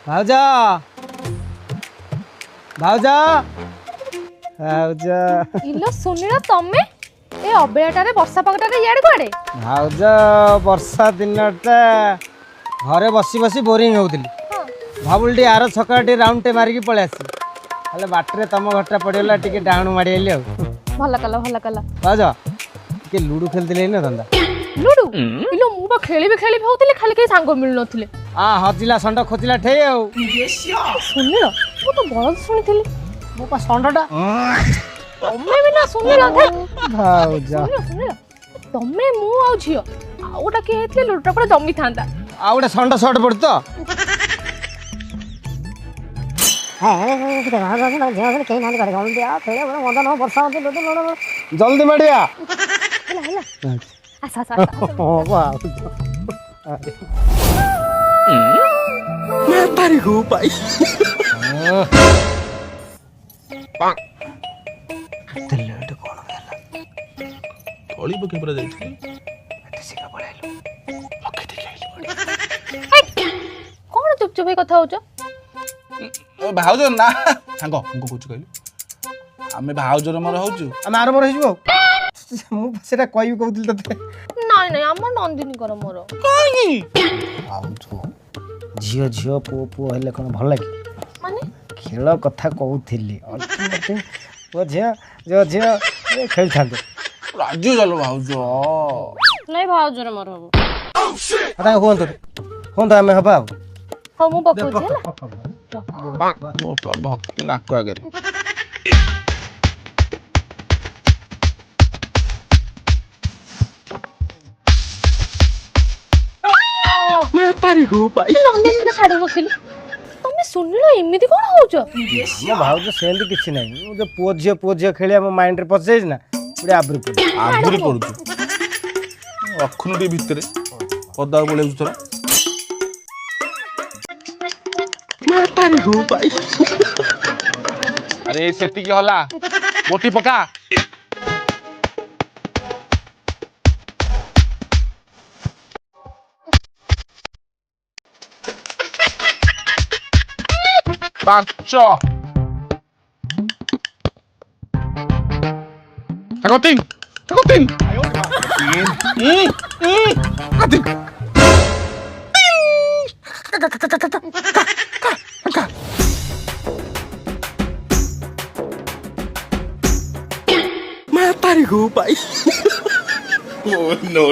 भाउजा भाउजा भाउजा इलो सुनिल तमे ए अबेटारे वर्षा पागटारे याड कुआडे भाउजा वर्षा दिनटा घरे बसी बसी बोरिंग होउतिली भाबुलटी आर छकाटी राउंड टे मारिकी पळे आसी हेले बाटरे तम घरटा पड़ेला टिके डाउन मारी आइली आ भला कला भाउजा के लूडो खेलतिले न धंदा लुडु इलो मु बा खेली होउतिले खाली के सांग मिल नथिले आ हजिला संड खोजिला ठे आ सुनिल मु तो बळद सुनिथिली मो पा संडटा तमे भी ना सुनिल थे भाउजा सुनिल तमे मु आ झियो आउटा के हेतले लुडुटा पर जमी थांदा आ गोटे संड शॉर्ट पड़ तो जल्दी बढ़िया मैं तारी को पाई तोली पके पर जाइथि सिका पळाइलो लके देखि आइली कौन चुपचाप कथा होच भाउज ना सांग हमको कुछ कहलु आमे भाउजर मर होचु आम आर मोर हिजबो मु सेटा कहबी कहउतिल तते नाइ नाइ हमर नंदिनी कर मोर काई भाउज झियो झियो पो पो हेले कोन भल लागी माने खेल कथा कहउथिली अल्टीमेटली ओ झियो जो झियो खेल थांदे राज्य चलो भाउज नाइ भाउजर मोर हो अता होन तो आमे हबा हो मु पपु छला भक्ति नाक आगे मैं तारी को पाई नंदिनी छाड़ बसिल तमे सुनिलो एमिति कोन होउछ मो भाउज सेंदी किछि नै जो पो झियो खेलिया मो माइंड रे पसैज ना पुरे आबरी पड़ुछु रखुनु टी भितरे पदा बोले तोरा मैं तारी को पाई अरे सेती की होला मोटी पका Pancho. Takoting. Ating. मैं तारी को पाई. Oh no.